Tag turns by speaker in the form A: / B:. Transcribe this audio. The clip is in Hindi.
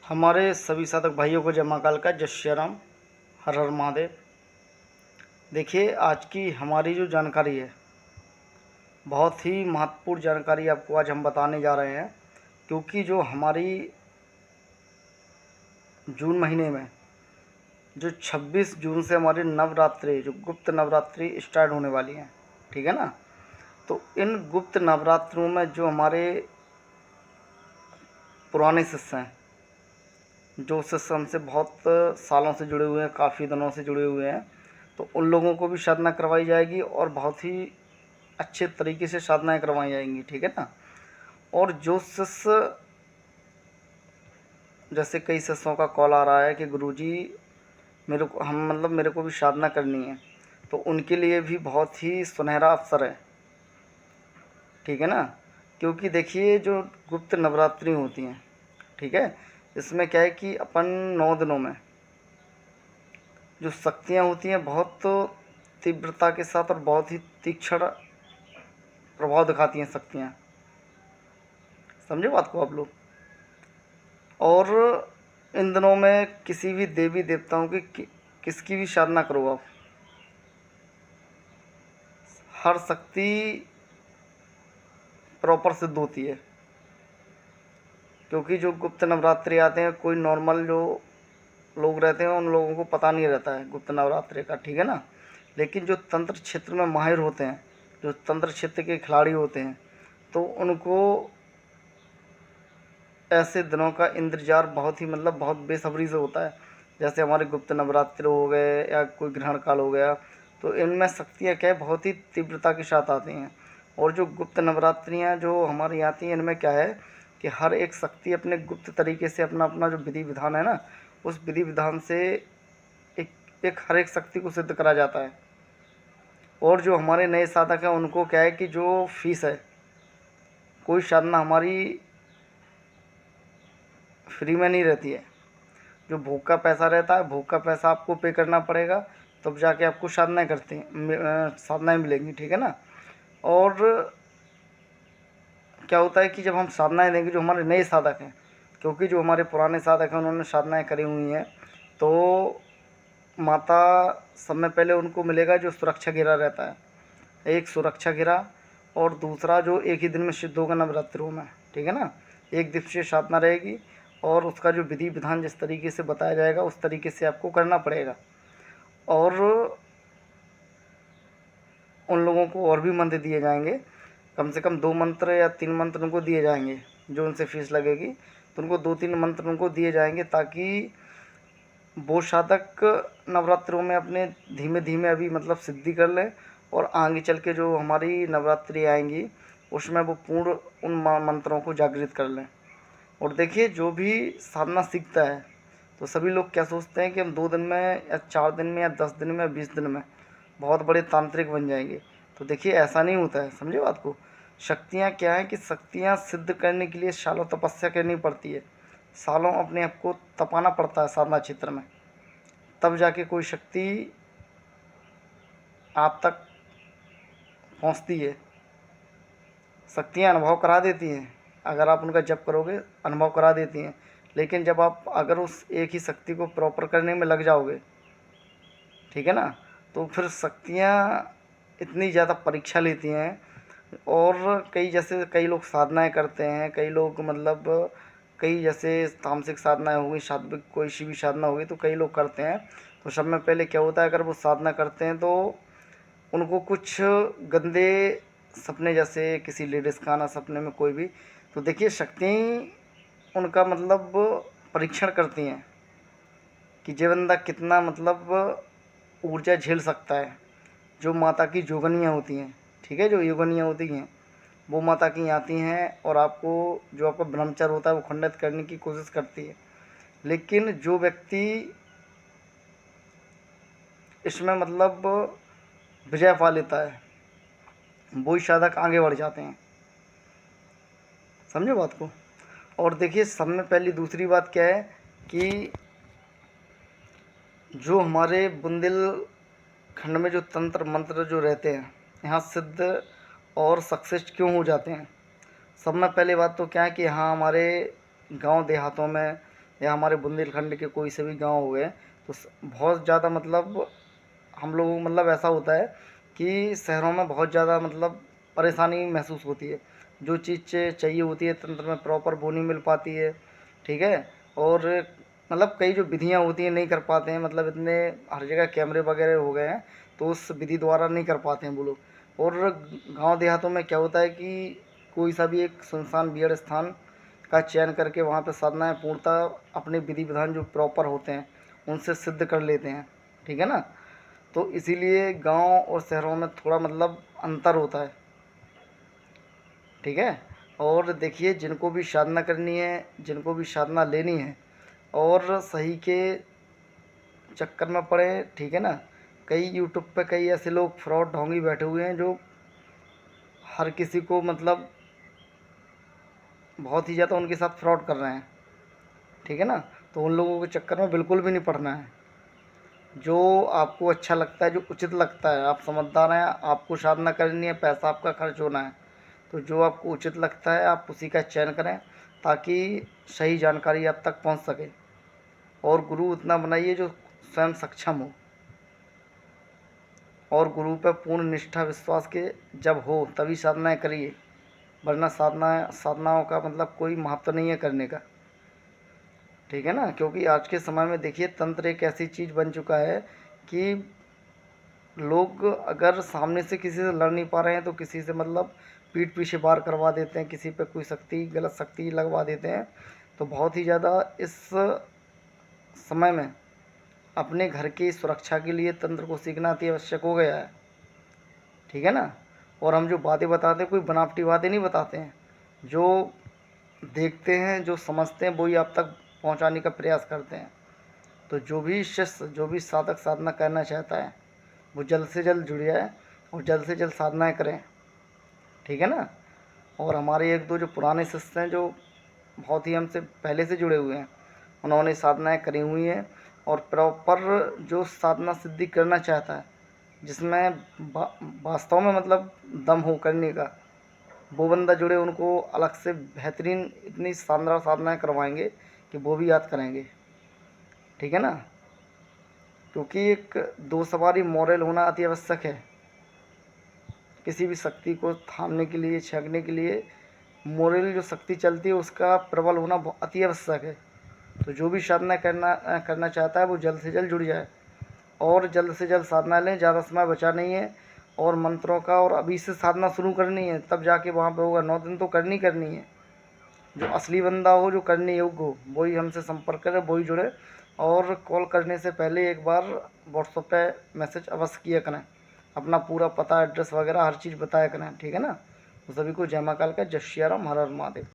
A: हमारे सभी साधक भाइयों को जय मां काल का, जय श्री राम, हर हर महादेव। देखिए, आज की हमारी जो जानकारी है, बहुत ही महत्वपूर्ण जानकारी आपको आज हम बताने जा रहे हैं। क्योंकि जो हमारी जून महीने में जो 26 जून से हमारी नवरात्रि, जो गुप्त नवरात्रि स्टार्ट होने वाली हैं, ठीक है ना। तो इन गुप्त नवरात्रों में जो हमारे पुराने शिष्य हैं, जो शिष्य हमसे बहुत सालों से जुड़े हुए हैं, काफ़ी दिनों से जुड़े हुए हैं, तो उन लोगों को भी साधना करवाई जाएगी और बहुत ही अच्छे तरीके से साधनाएँ करवाई जाएंगी, ठीक है ना। और जो शिष्य, जैसे कई शिष्यों का कॉल आ रहा है कि गुरुजी मेरे को भी साधना करनी है, तो उनके लिए भी बहुत ही सुनहरा अवसर है, ठीक है ना। क्योंकि देखिए, जो गुप्त नवरात्रि होती हैं, ठीक है, इसमें क्या है कि अपन 9 दिनों में जो शक्तियाँ होती हैं बहुत तीव्रता के साथ और बहुत ही तीक्ष्ण प्रभाव दिखाती हैं शक्तियाँ, समझे बात को आप लोग। और इन दिनों में किसी भी देवी देवताओं की किसकी भी साधना करो आप, हर शक्ति प्रॉपर सिद्ध होती है। क्योंकि जो गुप्त नवरात्रि आते हैं, कोई नॉर्मल जो लोग रहते हैं उन लोगों को पता नहीं रहता है गुप्त नवरात्रि का, ठीक है ना। लेकिन जो तंत्र क्षेत्र में माहिर होते हैं, जो तंत्र क्षेत्र के खिलाड़ी होते हैं, तो उनको ऐसे दिनों का इंतजार बहुत ही बहुत बेसब्री से होता है। जैसे हमारे गुप्त नवरात्र हो गए या कोई ग्रहण काल हो गया, तो इनमें शक्तियाँ क्या है, बहुत ही तीव्रता के साथ आती हैं। और जो गुप्त नवरात्रियाँ जो हमारी आती हैं, इनमें क्या है कि हर एक शक्ति अपने गुप्त तरीके से अपना अपना जो विधि विधान है ना, उस विधि विधान से एक एक हर एक शक्ति को सिद्ध करा जाता है। और जो हमारे नए साधक हैं, उनको क्या है कि जो फीस है, कोई साधना हमारी फ्री में नहीं रहती है। जो भूख का पैसा रहता है, भूख का पैसा आपको पे करना पड़ेगा, तब जाके आपको साधनाएँ मिलेंगी, ठीक है ना। और क्या होता है कि जब हम साधनाएँ देंगे, जो हमारे नए साधक हैं, क्योंकि जो हमारे पुराने साधक हैं उन्होंने साधनाएँ करी हुई हैं, तो माता समय पहले उनको मिलेगा जो सुरक्षा घेरा रहता है, एक सुरक्षा घेरा, और दूसरा जो एक ही दिन में सिद्ध होगा नवरात्रों में, ठीक है ना। एक दिवसीय साधना रहेगी और उसका जो विधि विधान जिस तरीके से बताया जाएगा उस तरीके से आपको करना पड़ेगा। और उन लोगों को और भी मंत्र दिए जाएंगे, कम से कम 2 मंत्र या 3 मंत्र उनको दिए जाएंगे। जो उनसे फीस लगेगी, तो उनको 2-3 मंत्र उनको दिए जाएंगे, ताकि वो साधक नवरात्रों में अपने धीमे धीमे अभी सिद्धि कर लें, और आगे चल के जो हमारी नवरात्रि आएंगी उसमें वो पूर्ण उन मंत्रों को जागृत कर लें। और देखिए, जो भी साधना सीखता है, तो सभी लोग क्या सोचते हैं कि हम 2 दिन में या 4 दिन में या 10 दिन में या 20 दिन में बहुत बड़े तांत्रिक बन जाएंगे। तो देखिए, ऐसा नहीं होता है, समझे बात को। शक्तियाँ क्या है कि शक्तियाँ सिद्ध करने के लिए सालों तपस्या करनी पड़ती है, सालों अपने आप को तपाना पड़ता है साधना क्षेत्र में, तब जाके कोई शक्ति आप तक पहुंचती है। शक्तियाँ अनुभव करा देती हैं, अगर आप उनका जप करोगे अनुभव करा देती हैं। लेकिन जब आप अगर उस एक ही शक्ति को प्रॉपर करने में लग जाओगे, ठीक है ना, तो फिर शक्तियाँ इतनी ज़्यादा परीक्षा लेती हैं। और कई लोग साधनाएँ करते हैं, कई लोग कई जैसे तामसिक साधनाएँ हो गई, सात्विक कोई सी भी साधना हो गई, तो कई लोग करते हैं। तो सब में पहले क्या होता है, अगर वो साधना करते हैं तो उनको कुछ गंदे सपने, जैसे किसी लेडीज़ का आना सपने में कोई भी, तो देखिए शक्ति उनका परीक्षण करती हैं कि ये बंदा कितना ऊर्जा झेल सकता है। जो माता की जोगनियाँ होती हैं, ठीक है, जो योगनियाँ होती हैं, वो माता की आती हैं और आपको जो आपका ब्रह्मचर्य होता है वो खंडित करने की कोशिश करती है। लेकिन जो व्यक्ति इसमें विजय पा लेता है, वही साधक आगे बढ़ जाते हैं, समझे बात को। और देखिए, सब में पहली दूसरी बात क्या है कि जो हमारे बुंदेलखंड में जो तंत्र मंत्र जो रहते हैं, यहाँ सिद्ध और सक्सेस क्यों हो जाते हैं। सब में पहले बात तो क्या है कि यहाँ हमारे गांव देहातों में या हमारे बुंदेलखंड के कोई से भी गांव हो गए, तो बहुत ज़्यादा मतलब हम लोग मतलब ऐसा होता है कि शहरों में बहुत ज़्यादा मतलब परेशानी महसूस होती है। जो चीज़ चाहिए होती है तंत्र में प्रॉपर वो नहीं मिल पाती है, ठीक है। और मतलब कई जो विधियाँ होती हैं नहीं कर पाते हैं, मतलब इतने हर जगह कैमरे वगैरह हो गए हैं तो उस विधि द्वारा नहीं कर पाते हैं वो लोग। और गांव देहातों में क्या होता है कि कोई सा भी एक सुनसान विहड़ स्थान का चयन करके वहाँ पे साधनाएँ पूर्णतः अपने विधि विधान जो प्रॉपर होते हैं उनसे सिद्ध कर लेते हैं, ठीक है ना। तो इसीलिए गांव और शहरों में थोड़ा मतलब अंतर होता है, ठीक है। और देखिए, जिनको भी साधना करनी है, जिनको भी साधना लेनी है और सही के चक्कर में पड़े, ठीक है ना। कई यूट्यूब पे कई ऐसे लोग फ्रॉड ढोंगी बैठे हुए हैं जो हर किसी को मतलब बहुत ही ज़्यादा उनके साथ फ्रॉड कर रहे हैं, ठीक है ना। तो उन लोगों के चक्कर में बिल्कुल भी नहीं पड़ना है। जो आपको अच्छा लगता है, जो उचित लगता है, आप समझदार हैं, आपको साधना करनी है, पैसा आपका खर्च होना है, तो जो आपको उचित लगता है आप उसी का चयन करें ताकि सही जानकारी आप तक पहुंच सके। और गुरु उतना बनाइए जो स्वयं सक्षम हो, और गुरु पर पूर्ण निष्ठा विश्वास के जब हो तभी साधनाएँ करिए, वरना साधनाओं का मतलब कोई महत्व नहीं है करने का, ठीक है ना। क्योंकि आज के समय में देखिए तंत्र एक ऐसी चीज़ बन चुका है कि लोग अगर सामने से किसी से लड़ नहीं पा रहे हैं तो किसी से मतलब पीठ पीछे वार करवा देते हैं, किसी पे कोई शक्ति गलत शक्ति लगवा देते हैं। तो बहुत ही ज़्यादा इस समय में अपने घर की सुरक्षा के लिए तंत्र को सीखना अति आवश्यक हो गया है, ठीक है ना। और हम जो बातें बताते हैं कोई बनावटी बातें नहीं बताते हैं, जो देखते हैं जो समझते हैं वही आप तक पहुंचाने का प्रयास करते हैं। तो जो भी शिष्य, जो भी साधक साधना करना चाहता है वो जल्द से जल्द जुड़ जाए और जल्द से जल्द साधनाएँ करें, ठीक है ना। और हमारे एक दो जो पुराने शिष्य हैं जो बहुत ही हमसे पहले से जुड़े हुए हैं, उन्होंने साधनाएँ करी हुई हैं। और प्रॉपर जो साधना सिद्धि करना चाहता है, जिसमें वास्तव में मतलब दम हो करने का, वो बंदा जुड़े, उनको अलग से बेहतरीन इतनी शानदार साधनाएँ करवाएंगे कि वो भी याद करेंगे, ठीक है ना। क्योंकि एक दो सवारी मॉरल होना अति आवश्यक है। किसी भी शक्ति को थामने के लिए, छेड़ने के लिए मोरल जो शक्ति चलती है उसका प्रबल होना अति आवश्यक है। तो जो भी साधना करना चाहता है वो जल्द से जल्द जुड़ जाए और जल्द से जल्द साधना लें। ज़्यादा समय बचा नहीं है और मंत्रों का, और अभी से साधना शुरू करनी है तब जाके वहाँ पे होगा। 9 दिन तो करनी है। जो असली बंदा हो, जो करने योग्य हो, वही हमसे संपर्क करे, वही जुड़े। और कॉल करने से पहले एक बार व्हाट्सएप पे मैसेज अवश्य किया करें, अपना पूरा पता एड्रेस वगैरह हर चीज़ बताया करें, ठीक है ना। तो सभी को जय महाकाल का, जय श्री राम, हर हर महादेव।